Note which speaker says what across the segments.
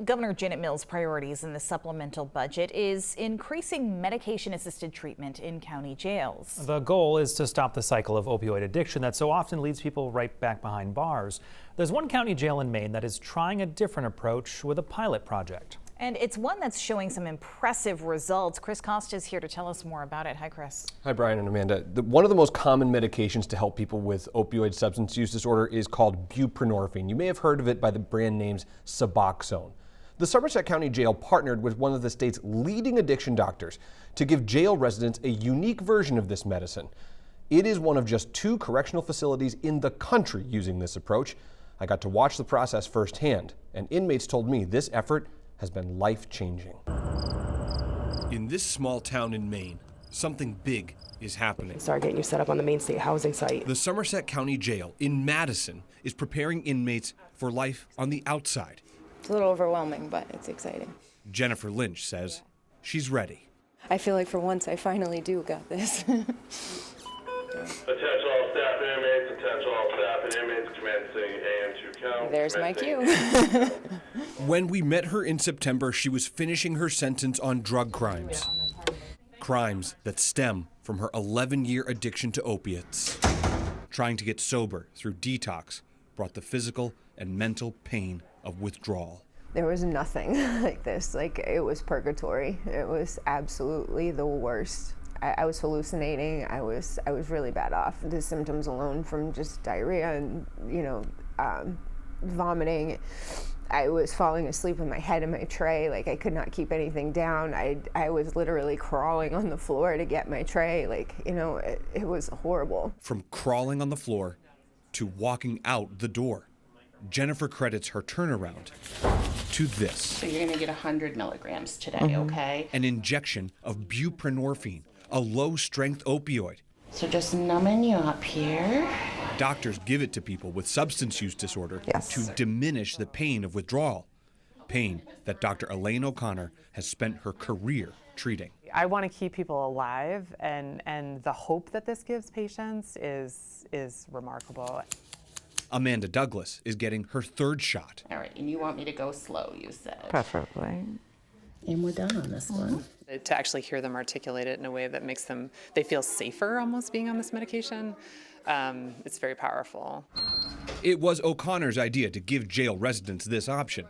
Speaker 1: Governor Janet Mills' priorities in the supplemental budget is increasing medication-assisted treatment in county jails.
Speaker 2: The goal is to stop the cycle of opioid addiction that so often leads people right back behind bars. There's one county jail in Maine that is trying a different approach with a pilot project.
Speaker 1: And it's one that's showing some impressive results. Chris Costa is here to tell us more about it. Hi, Chris.
Speaker 3: Hi, Brian and Amanda. One of the most common medications to help people with opioid substance use disorder is called buprenorphine. You may have heard of it by the brand names Suboxone. The Somerset County Jail partnered with one of the state's leading addiction doctors to give jail residents a unique version of this medicine. It is one of just 2 correctional facilities in the country using this approach. I got to watch the process firsthand, and inmates told me this effort has been life-changing. In this small town in Maine, something big is happening.
Speaker 4: Start getting you set up on the Maine State Housing site.
Speaker 3: The Somerset County Jail in Madison is preparing inmates for life on the outside.
Speaker 5: It's a little overwhelming, but it's exciting.
Speaker 3: Jennifer Lynch says she's ready.
Speaker 5: I feel like for once I finally got this.
Speaker 6: Attention all staff and inmates, attention all staff and inmates, commencing AM2 count.
Speaker 5: There's my cue.
Speaker 3: When we met her in September, she was finishing her sentence on drug crimes. Crimes that stem from her 11-year addiction to opiates. Trying to get sober through detox brought the physical and mental pain of withdrawal.
Speaker 7: There was nothing like this. Like, it was purgatory. It was absolutely the worst. I was hallucinating. I was really bad off. The symptoms alone from just diarrhea and, vomiting. I was falling asleep with my head in my tray. Like, I could not keep anything down. I was literally crawling on the floor to get my tray. Like, it was horrible.
Speaker 3: From crawling on the floor to walking out the door, Jennifer credits her turnaround to this.
Speaker 8: So you're gonna get 100 milligrams today, okay?
Speaker 3: An injection of buprenorphine, a low-strength opioid.
Speaker 8: So just numbing you up here.
Speaker 3: Doctors give it to people with substance use disorder to diminish the pain of withdrawal. Pain that Dr. Elaine O'Connor has spent her career treating.
Speaker 9: I want to keep people alive, and the hope that this gives patients is remarkable.
Speaker 3: Amanda Douglas is getting her 3rd shot.
Speaker 8: All right, and you want me to go slow, you said.
Speaker 7: Preferably.
Speaker 8: And we're done on this one.
Speaker 9: To actually hear them articulate it in a way that makes they feel safer almost being on this medication, it's very powerful.
Speaker 3: It was O'Connor's idea to give jail residents this option.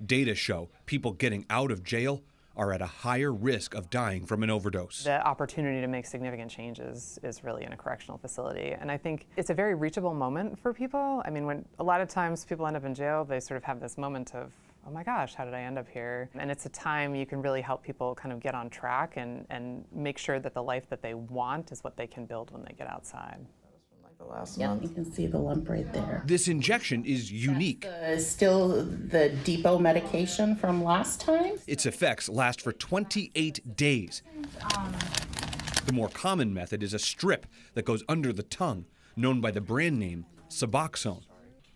Speaker 3: Data show people getting out of jail are at a higher risk of dying from an overdose.
Speaker 9: The opportunity to make significant changes is really in a correctional facility. And I think it's a very reachable moment for people. I mean, when a lot of times people end up in jail, they sort of have this moment of, oh my gosh, how did I end up here? And it's a time you can really help people kind of get on track and make sure that the life that they want is what they can build when they get outside.
Speaker 8: Yep, you can see the lump right there.
Speaker 3: This injection is unique.
Speaker 8: Still the depot medication from last time?
Speaker 3: Its effects last for 28 days. The more common method is a strip that goes under the tongue, known by the brand name Suboxone.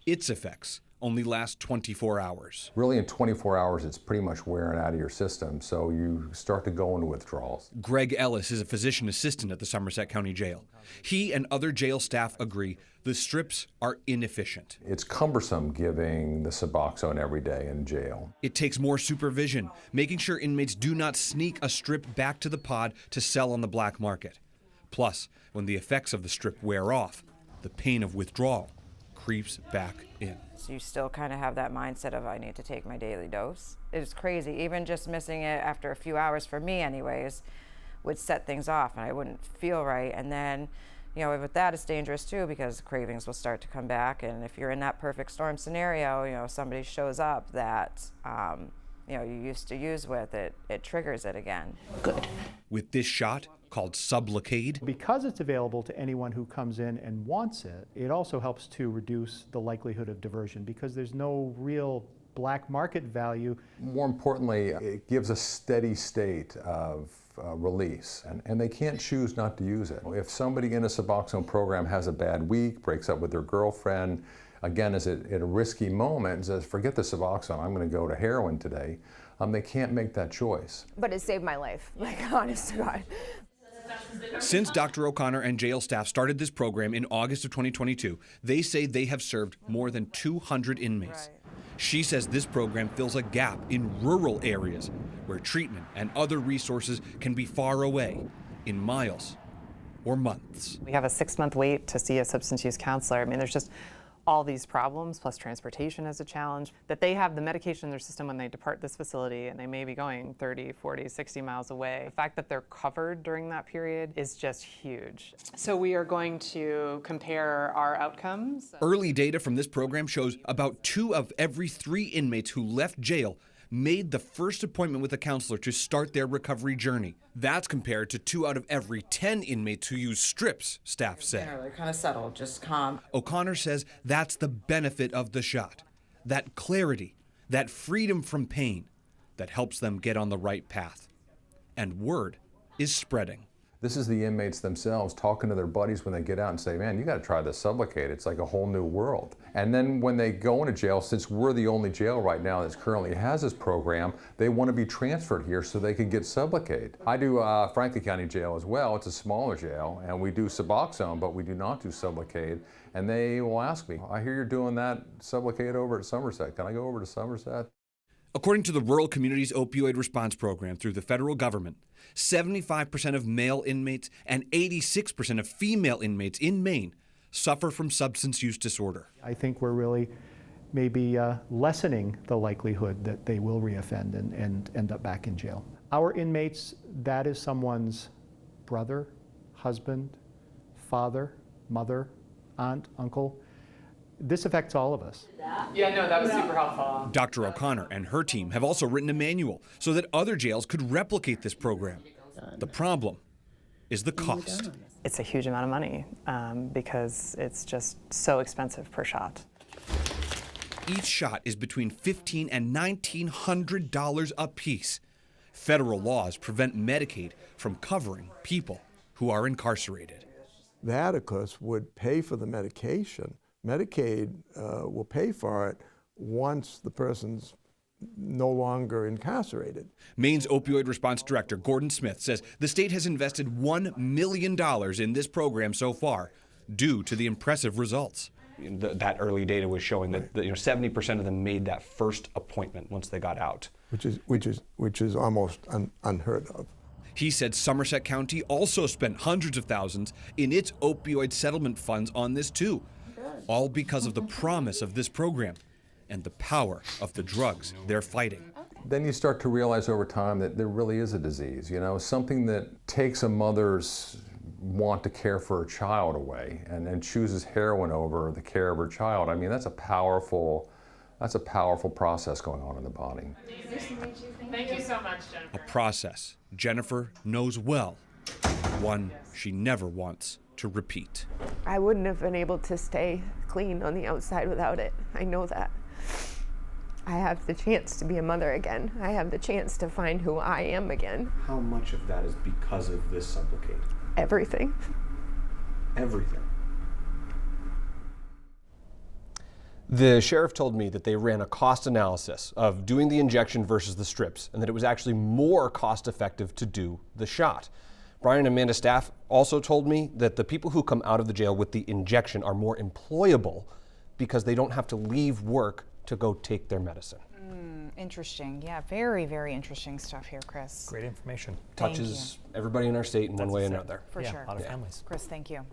Speaker 3: Its effects only last 24 hours.
Speaker 10: Really, in 24 hours, it's pretty much wearing out of your system, so you start to go into withdrawals.
Speaker 3: Greg Ellis is a physician assistant at the Somerset County Jail. He and other jail staff agree the strips are inefficient.
Speaker 10: It's cumbersome giving the Suboxone every day in jail.
Speaker 3: It takes more supervision, making sure inmates do not sneak a strip back to the pod to sell on the black market. Plus, when the effects of the strip wear off, the pain of withdrawal creeps back in.
Speaker 7: So you still kind of have that mindset of, I need to take my daily dose. It's crazy. Even just missing it after a few hours, for me anyways, would set things off and I wouldn't feel right. And then, with that, it's dangerous too, because cravings will start to come back. And if you're in that perfect storm scenario, somebody shows up that, you used to use with, it triggers it again.
Speaker 8: Good.
Speaker 3: With this shot, called Sublocade.
Speaker 11: Because it's available to anyone who comes in and wants it, it also helps to reduce the likelihood of diversion because there's no real black market value.
Speaker 10: More importantly, it gives a steady state of release, and they can't choose not to use it. If somebody in a Suboxone program has a bad week, breaks up with their girlfriend, again, is at a risky moment, and says, forget the Suboxone, I'm going to go to heroin today, they can't make that choice.
Speaker 7: But it saved my life, honest to God.
Speaker 3: Since Dr. O'Connor and jail staff started this program in August of 2022, they say they have served more than 200 inmates.
Speaker 12: She says this program fills a gap in rural areas where treatment and other resources can be far away, in miles or months.
Speaker 9: We have a 6-month wait to see a substance use counselor. I mean, there's just all these problems, plus transportation is a challenge, that they have the medication in their system when they depart this facility, and they may be going 30, 40, 60 miles away. The fact that they're covered during that period is just huge. So we are going to compare our outcomes.
Speaker 12: Early data from this program shows about 2 of every 3 inmates who left jail made the first appointment with a counselor to start their recovery journey. That's compared to 2 out of every 10 inmates who use strips, staff say.
Speaker 7: They're kind of settled, just calm.
Speaker 12: O'Connor says that's the benefit of the shot. That clarity, that freedom from pain that helps them get on the right path. And word is spreading.
Speaker 10: This is the inmates themselves talking to their buddies when they get out and say, man, you got to try this Sublocade. It's like a whole new world. And then when they go into jail, since we're the only jail right now that currently has this program, they want to be transferred here so they can get Sublocade. I do Franklin County Jail as well. It's a smaller jail, and we do Suboxone, but we do not do Sublocade. And they will ask me, I hear you're doing that Sublocade over at Somerset. Can I go over to Somerset?
Speaker 12: According to the Rural Communities Opioid Response Program through the federal government, 75% of male inmates and 86% of female inmates in Maine suffer from substance use disorder.
Speaker 11: I think we're really maybe lessening the likelihood that they will reoffend and end up back in jail. Our inmates, that is someone's brother, husband, father, mother, aunt, uncle. This affects all of us.
Speaker 9: Yeah, no, that was super helpful.
Speaker 12: Dr. O'Connor and her team have also written a manual so that other jails could replicate this program. The problem is the cost.
Speaker 9: It's a huge amount of money because it's just so expensive per shot.
Speaker 12: Each shot is between $1,500 and $1,900 a piece. Federal laws prevent Medicaid from covering people who are incarcerated.
Speaker 13: The Atticus would pay for the medication. Medicaid will pay for it once the person's no longer incarcerated.
Speaker 12: Maine's opioid response director, Gordon Smith, says the state has invested $1 million in this program so far, due to the impressive results.
Speaker 3: That early data was showing that 70% of them made that first appointment once they got out.
Speaker 13: Which is almost unheard of.
Speaker 12: He said Somerset County also spent hundreds of thousands in its opioid settlement funds on this too, all because of the promise of this program and the power of the drugs they're fighting.
Speaker 10: Then you start to realize over time that there really is a disease, something that takes a mother's want to care for her child away and chooses heroin over the care of her child. I mean, that's a powerful process going on in the body.
Speaker 9: Thank you so much, Jennifer.
Speaker 12: A process Jennifer knows well, one she never wants to repeat.
Speaker 4: I wouldn't have been able to stay clean on the outside without it. I know that. I have the chance to be a mother again. I have the chance to find who I am again.
Speaker 3: How much of that is because of this Sublocade?
Speaker 4: Everything.
Speaker 3: Everything. The sheriff told me that they ran a cost analysis of doing the injection versus the strips, and that it was actually more cost effective to do the shot. Brian and Amanda staff also told me that the people who come out of the jail with the injection are more employable because they don't have to leave work to go take their medicine.
Speaker 1: Interesting. Yeah, very, very interesting stuff here, Chris.
Speaker 2: Great information.
Speaker 3: Touches everybody in our state in one way or another.
Speaker 1: For sure.
Speaker 2: A lot of families.
Speaker 1: Chris, thank you.